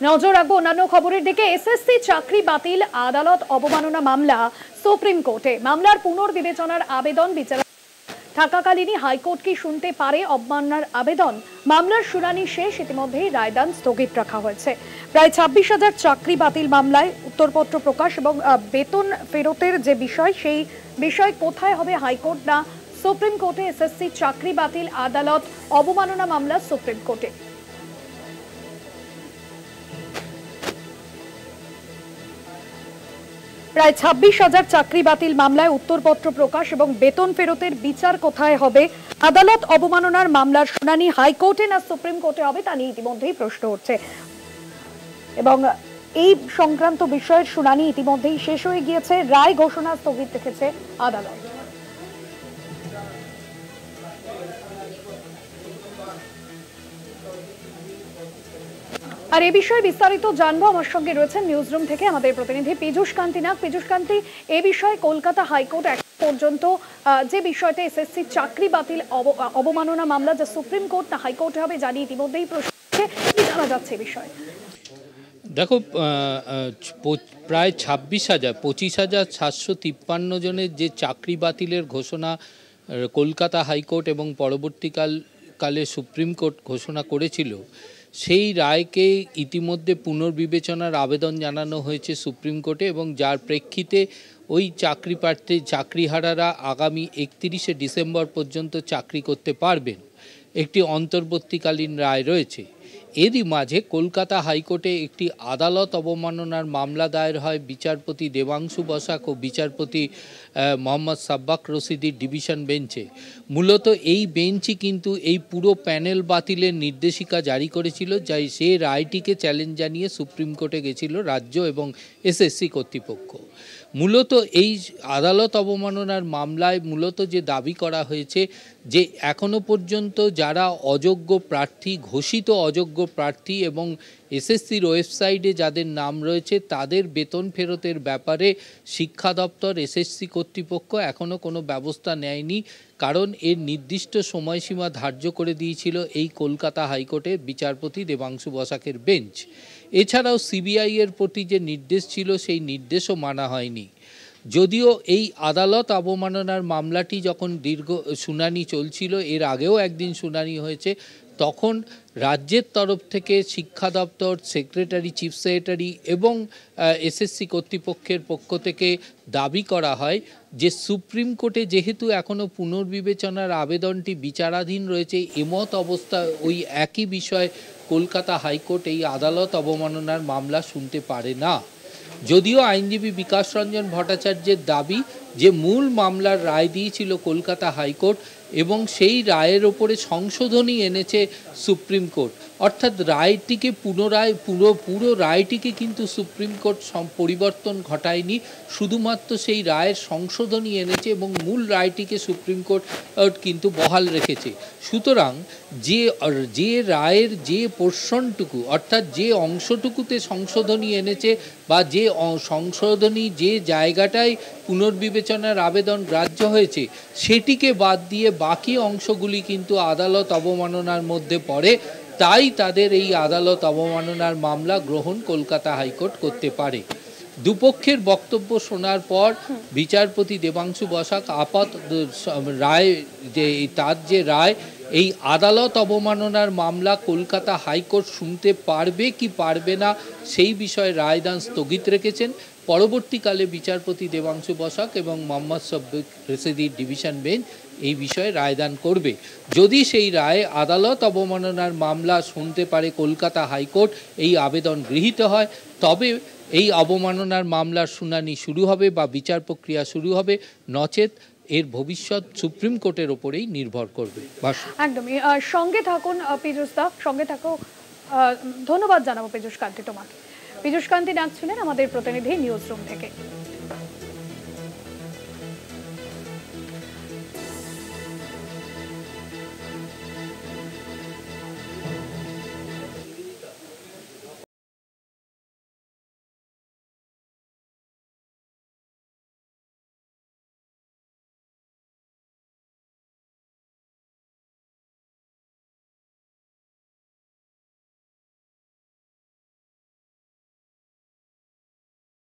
নজর রাখবো অন্যান্য খবরের দিকে। এসএসসি চাকরি বাতিল, আদালত অবমাননা মামলা সুপ্রিম কোর্টে। মামলার পুনর্বিবেচনার আবেদন বিচার থাকাকালীনই হাইকোর্ট কি শুনতে পারে অবমাননার আবেদন? মামলার শুনানি শেষ, ইতিমধ্যেই রায়দান স্থগিত রাখা হয়েছে। প্রায় 26,000 চাকরি বাতিল মামলায় উত্তরপত্র প্রকাশ এবং বেতন ফেরতের যে বিষয়, সেই বিষয় কোথায় হবে, হাইকোর্ট না সুপ্রিম কোর্টে? এসএসসি চাকরি বাতিল, আদালত অবমাননা মামলা সুপ্রিম কোর্টে। প্রায় 26,000 চাকরি বাতিল মামলায় উত্তরপত্র প্রকাশ এবং বেতন ফেরতের বিচার কোথায় হবে? আদালত অবমাননার মামলার শুনানি হাইকোর্টে না সুপ্রিম কোর্টে হবে, তা নিয়ে ইতিমধ্যেই প্রশ্ন উঠছে এবং এই সংক্রান্ত বিষয়ের শুনানি ইতিমধ্যেই শেষ হয়ে গিয়েছে। রায় ঘোষণা স্থগিত রেখেছে আদালত। আর এই বিষয়ে বিস্তারিত জানবো, আমার সঙ্গে রয়েছেন নিউজরুম থেকে আমাদের প্রতিনিধি পীযূষ কান্তি নাগ। পীযূষ কান্তি, এই বিষয়ে কলকাতা হাইকোর্ট এখন পর্যন্ত যে বিষয়টা এসএসসি চাকরি বাতিল অবমাননা মামলা, যা সুপ্রিম কোর্ট না হাইকোর্টে হবে, জানি ইতিমধ্যেই প্রশ্ন কি জানা যাচ্ছে এই বিষয়ে? দেখো, প্রায় 26,000 25,753 জনের যে চাকরি বাতিলের ঘোষণা কলকাতা হাইকোর্ট এবং পরবর্তীকালে সুপ্রিম কোর্ট ঘোষণা করেছিল, সেই রায়কে ইতিমধ্যে পুনর্বিবেচনার আবেদন জানানো হয়েছে সুপ্রিম কোর্টে এবং যার প্রেক্ষিতে ওই চাকরিহারারা আগামী 31শে ডিসেম্বর পর্যন্ত চাকরি করতে পারবেন। একটি অন্তর্বর্তীকালীন রায় রয়েছে। এরই মাঝে কলকাতা হাইকোর্টে একটি আদালত অবমাননার মামলা দায়ের হয় বিচারপতি দেবাংশু বসাক ও বিচারপতি মোহাম্মদ সাব্বাক রশিদির ডিভিশন বেঞ্চে। মূলত এই বেঞ্চই কিন্তু এই পুরো প্যানেল বাতিলের নির্দেশিকা জারি করেছিল, যাই সেই রায়টিকে চ্যালেঞ্জ জানিয়ে সুপ্রিম কোর্টে গেছিল রাজ্য এবং এসএসসি কর্তৃপক্ষ। মূলত এই আদালত অবমাননার মামলায় মূলত যে দাবি করা হয়েছে যে এখনো পর্যন্ত যারা অযোগ্য প্রার্থী, ঘোষিত অযোগ্য প্রার্থী এবং এসএসসির ওয়েবসাইটে যাদের নাম রয়েছে, তাদের বেতন ফেরতের ব্যাপারে শিক্ষা দপ্তর, এসএসসি কর্তৃপক্ষ এখনও কোনো ব্যবস্থা নেয়নি। কারণ এর নির্দিষ্ট সময়সীমা ধার্য করে দিয়েছিল এই কলকাতা হাইকোর্টের বিচারপতি দেবাংশু বসাকের বেঞ্চ। এছাড়াও সিবিআই এর প্রতি যে নির্দেশ ছিল, সেই নির্দেশও মানা হয়নি। যদিও এই আদালত অবমাননার মামলাটি যখন দীর্ঘ শুনানি চলছিল, এর আগেও একদিন শুনানি হয়েছে, তখন রাজ্যের তরফ থেকে শিক্ষা দপ্তর, সেক্রেটারি, চিফ সেক্রেটারি এবং এসএসসি কর্তৃপক্ষের পক্ষ থেকে দাবি করা হয় যে সুপ্রিম কোর্টে যেহেতু এখনও পুনর্বিবেচনার আবেদনটি বিচারাধীন রয়েছে, এমত অবস্থায় ওই একই বিষয় কলকাতা হাইকোর্ট এই আদালত অবমাননার মামলা শুনতে পারে না। যদিও আইনজীবী বিকাশ রঞ্জন ভট্টাচার্যের দাবি যে মূল মামলার রায় দিয়েছিল কলকাতা হাইকোর্ট এবং সেই রায়ের ওপরে সংশোধনী এনেছে সুপ্রিম কোর্ট, অর্থাৎ রায়টিকে পুরো রায়টিকে কিন্তু সুপ্রিম কোর্ট পরিবর্তন ঘটায়নি, শুধুমাত্র সেই রায়ের সংশোধনী এনেছে এবং মূল রায়টিকে সুপ্রিম কোর্ট কিন্তু বহাল রেখেছে। সুতরাং যে রায়ের যে পোর্শনটুকু, অর্থাৎ যে অংশটুকুতে সংশোধনী এনেছে বা যে সংশোধনী যে জায়গাটায় পুনর্বিবেচনার আবেদন গ্রাহ্য হয়েছে, সেটিকে বাদ দিয়ে বাকি অংশগুলি কিন্তু আদালত অবমাননার মধ্যে পড়ে। তাই তাদের এই আদালত অবমাননার মামলা গ্রহণ কলকাতা হাইকোর্ট করতে পারে। দুপক্ষের বক্তব্য শোনার পর বিচারপতি দেবাংশু বসাক রায় যে রায় এই আদালত অবমাননার মামলা কলকাতা হাইকোর্ট শুনতে পারবে কি পারবে না সেই বিষয়ে রায়দান স্থগিত রেখেছেন। পরবর্তীকালে বিচারপতি দেবাংশু বসাক এবং মোহাম্মদ সাব্বাক রশিদির ডিভিশন বেঞ্চ এই বিষয়ে রায়দান করবে। যদি সেই রায় আদালত অবমাননার মামলা শুনতে পারে কলকাতা হাইকোর্ট, এই আবেদন গৃহীত হয়, তবে এই অবমাননার মামলার শুনানি শুরু হবে বা বিচার প্রক্রিয়া শুরু হবে, নচেত এর ভবিষ্যৎ সুপ্রিম কোর্টের ওপরেই নির্ভর করবে। একদমই, সঙ্গে থাকুন পীযূষ দা, সঙ্গে থাকো। ধন্যবাদ জানাবো পীযূষ কান্তি তোমাকে। পীযূষ কান্তি নাগ ছিলেন আমাদের প্রতিনিধি নিউজরুম থেকে।